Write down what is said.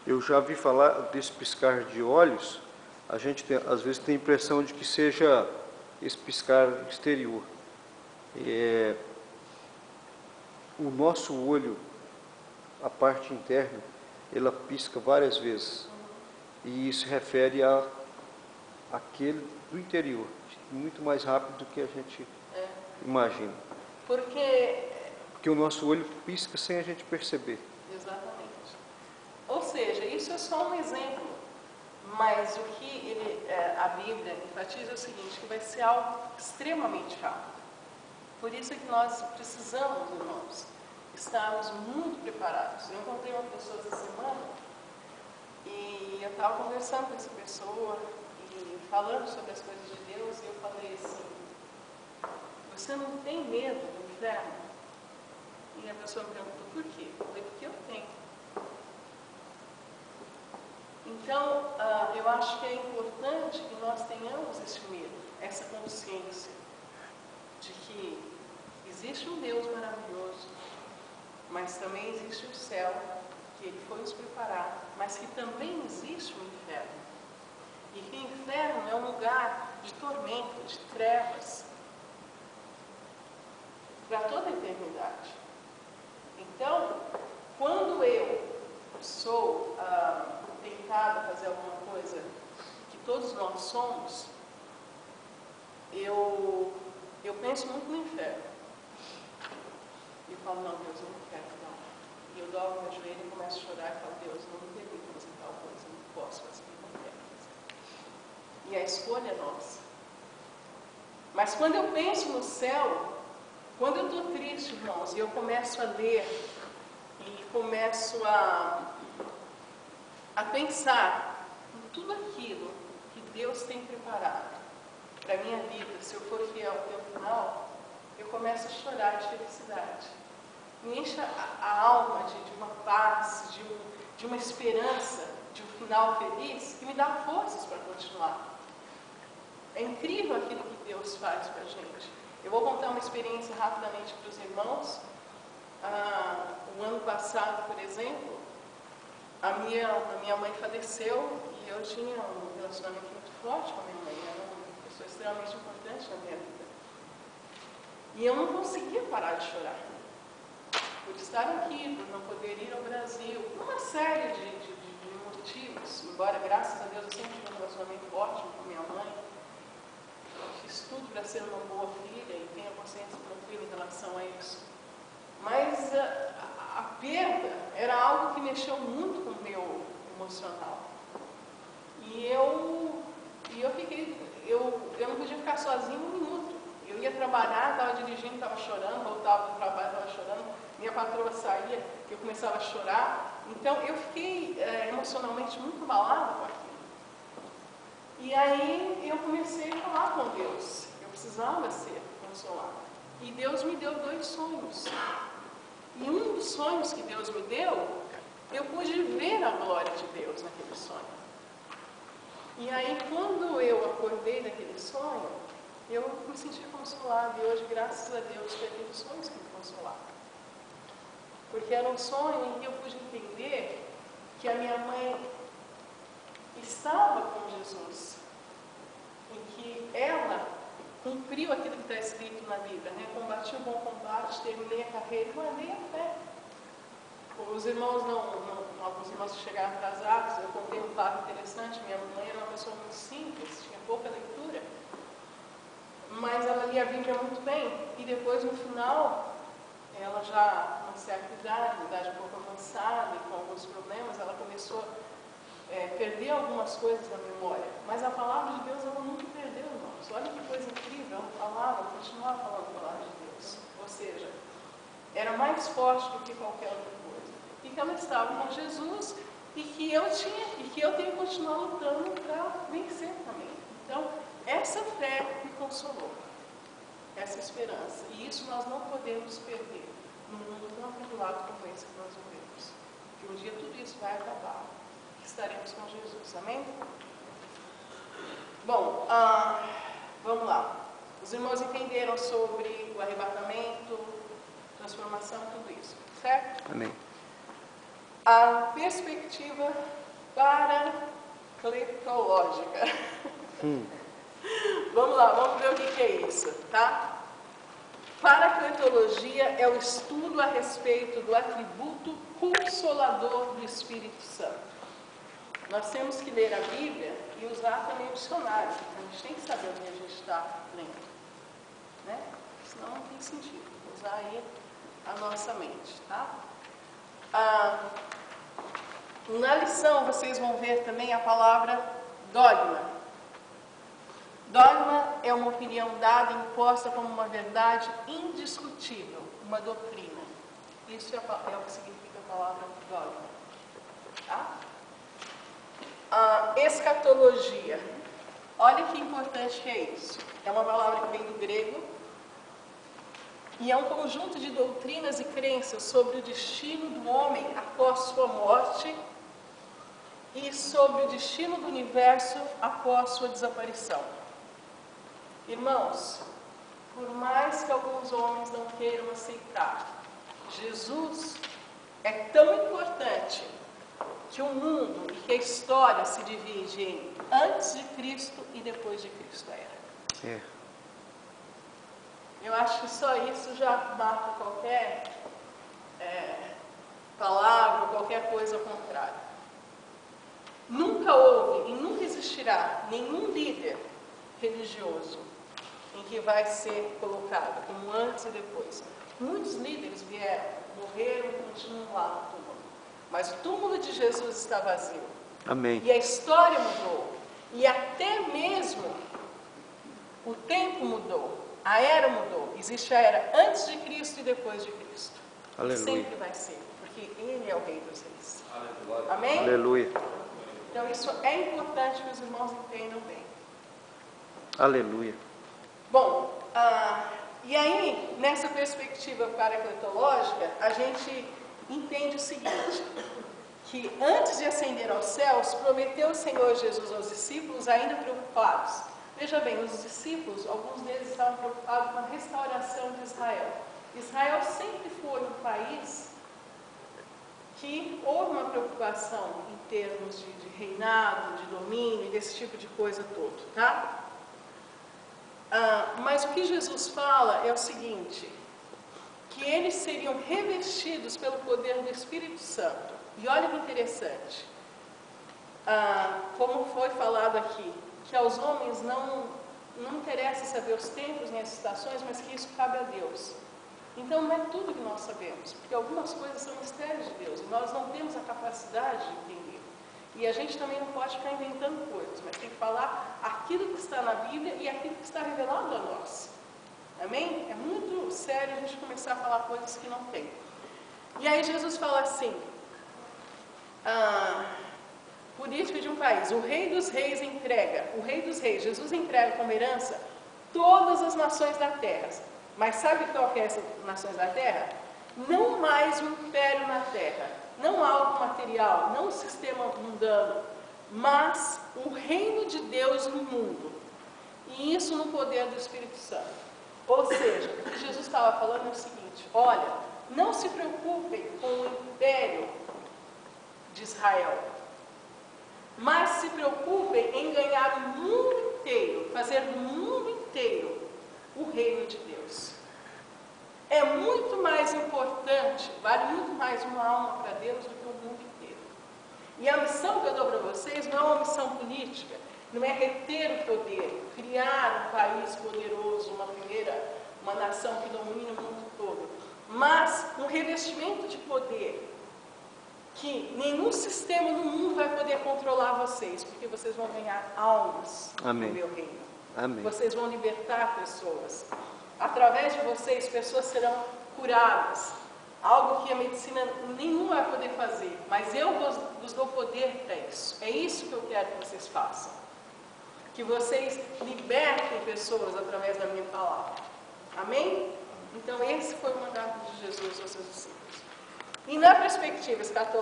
Eu já vi falar desse piscar de olhos, a gente tem, às vezes tem a impressão de que seja esse piscar exterior. O nosso olho, a parte interna, ela pisca várias vezes. E isso se refere àquele do interior, muito mais rápido do que a gente imagina. Porque o nosso olho pisca sem a gente perceber. Exatamente. Ou seja, isso é só um exemplo, mas o que a Bíblia enfatiza é o seguinte, que vai ser algo extremamente rápido. Por isso é que nós precisamos, irmãos, estarmos muito preparados. Eu encontrei uma pessoa essa semana e eu estava conversando com essa pessoa e falando sobre as coisas de Deus, e eu falei assim, você não tem medo do inferno? E a pessoa me perguntou, por quê? Eu falei, porque eu tenho. Então, eu acho que é importante que nós tenhamos esse medo, essa consciência de que existe um Deus maravilhoso, mas também existe o céu, que Ele foi nos preparar, mas que também existe o inferno. E que o inferno é um lugar de tormento, de trevas, para toda a eternidade. Então, quando eu sou tentada a fazer alguma coisa que todos nós somos, eu penso muito no inferno. E eu falo, não, Deus, eu não quero, não. E eu dobro meu joelho e começo a chorar e falo, Deus, não me permita fazer tal coisa, eu não posso fazer, eu não quero fazer. E a escolha é nossa. Mas quando eu penso no céu, quando eu estou triste, irmãos, e eu começo a ler, e começo a pensar em tudo aquilo que Deus tem preparado para a minha vida, se eu for fiel até o final, eu começo a chorar de felicidade. Me enche a alma de uma paz, de uma esperança, de um final feliz, que me dá forças para continuar. É incrível aquilo que Deus faz para a gente. Eu vou contar uma experiência rapidamente para os irmãos. O ano passado, por exemplo, a minha mãe faleceu e eu tinha um relacionamento muito forte com a minha mãe. Era uma pessoa extremamente importante na minha vida. E eu não conseguia parar de chorar. Por estar aqui, por não poder ir ao Brasil, por uma série de motivos. Embora, graças a Deus, eu sempre tive um relacionamento ótimo com minha mãe. Fiz tudo para ser uma boa filha e tenho a consciência tranquila em relação a isso. Mas a perda era algo que mexeu muito com o meu emocional. E eu não podia ficar sozinha um minuto. Eu ia trabalhar, estava dirigindo, estava chorando, voltava do trabalho, estava chorando. Minha patroa saía, eu começava a chorar. Então eu fiquei emocionalmente muito abalada com aquilo. E aí eu comecei a falar com Deus. Eu precisava ser consolada. E Deus me deu 2 sonhos. E um dos sonhos que Deus me deu, eu pude ver a glória de Deus naquele sonho. E aí, quando eu acordei daquele sonho, eu me senti consolada. E hoje, graças a Deus, foi aqueles sonhos que me consolaram. Porque era um sonho em que eu pude entender que a minha mãe estava com Jesus. Em que ela cumpriu aquilo que está escrito na Bíblia, né? Combati o bom combate, terminei a carreira e guardei a fé. Os irmãos alguns irmãos que chegaram atrasados, eu contei um fato interessante. Minha mãe era uma pessoa muito simples, tinha pouca leitura, mas ela lia a Bíblia muito bem. E depois, no final, ela já com uma certa idade um pouco avançada e com alguns problemas, ela começou a perder algumas coisas na memória. Mas a palavra de Deus ela nunca perdeu, irmãos. Olha que coisa incrível, ela falava, continuava falando a palavra de Deus. Ou seja, era mais forte do que qualquer outra coisa. E que ela estava com Jesus e que eu tenho que continuar lutando para vencer também. Então, essa fé me consolou, essa esperança. E isso nós não podemos perder num mundo tão atribulado como esse que nós vivemos. Que um dia tudo isso vai acabar. Que estaremos com Jesus. Amém? Bom, vamos lá. Os irmãos entenderam sobre o arrebatamento, transformação, tudo isso, certo? Amém. A perspectiva paracletológica. Vamos lá, vamos ver o que é isso, tá? Paracletologia é o estudo a respeito do atributo consolador do Espírito Santo. Nós temos que ler a Bíblia e usar também o dicionário. A gente tem que saber o que a gente está lendo, né? Senão não tem sentido. Usar aí a nossa mente, tá? Na lição vocês vão ver também a palavra dogma. Dogma é uma opinião dada e imposta como uma verdade indiscutível, uma doutrina. Isso é o que significa a palavra dogma. Tá? Escatologia. Olha que importante que é isso. É uma palavra que vem do grego e é um conjunto de doutrinas e crenças sobre o destino do homem após sua morte e sobre o destino do universo após sua desaparição. Irmãos, por mais que alguns homens não queiram aceitar, Jesus é tão importante que o mundo e que a história se divide em antes de Cristo e depois de Cristo era. Eu acho que só isso já mata qualquer palavra, qualquer coisa ao contrário. Nunca houve e nunca existirá nenhum líder religioso em que vai ser colocado como antes e depois. Muitos líderes vieram, morreram e continuam lá no túmulo. Mas o túmulo de Jesus está vazio. Amém. E a história mudou. E até mesmo o tempo mudou. A era mudou. Existe a era antes de Cristo e depois de Cristo. Aleluia. E sempre vai ser, porque Ele é o Rei dos Reis. Aleluia. Amém? Aleluia. Então isso é importante que os irmãos entendam bem. Aleluia. Bom, e aí, nessa perspectiva paracletológica, a gente entende o seguinte, que antes de ascender aos céus, prometeu o Senhor Jesus aos discípulos ainda preocupados. Veja bem, os discípulos, alguns deles estavam preocupados com a restauração de Israel. Israel sempre foi um país que houve uma preocupação em termos de reinado, de domínio, desse tipo de coisa todo, tá? Mas o que Jesus fala é o seguinte, que eles seriam revestidos pelo poder do Espírito Santo. E olha que interessante, como foi falado aqui, que aos homens não interessa saber os tempos nem as estações, mas que isso cabe a Deus. Então não é tudo que nós sabemos, porque algumas coisas são mistérios de Deus, e nós não temos a capacidade de entender. E a gente também não pode ficar inventando coisas, mas tem que falar aquilo que está na Bíblia e aquilo que está revelado a nós. Amém? É muito sério a gente começar a falar coisas que não tem. E aí Jesus fala assim, política de um país, o Rei dos Reis, Jesus entrega como herança todas as nações da terra. Mas sabe qual que é essas nações da terra? Não mais um império na terra, não algo material, não um sistema mundano, mas o reino de Deus no mundo. E isso no poder do Espírito Santo. Ou seja, o que Jesus estava falando é o seguinte, olha, não se preocupem com o império de Israel, mas se preocupem em ganhar o mundo inteiro, fazer do mundo inteiro o reino de Deus. É muito mais importante, vale muito mais uma alma para Deus do que o mundo inteiro. E a missão que eu dou para vocês não é uma missão política, não é reter o poder, criar um país poderoso, uma nação que domine o mundo todo, mas um revestimento de poder que nenhum sistema no mundo vai poder controlar vocês, porque vocês vão ganhar almas no meu reino. Amém. Vocês vão libertar pessoas. Através de vocês, pessoas serão curadas. Algo que a medicina nenhuma vai poder fazer, mas eu vos dou poder para isso. É isso que eu quero que vocês façam. Que vocês libertem pessoas através da minha palavra. Amém? Então esse foi o mandato de Jesus aos seus discípulos. E na perspectiva escatológica,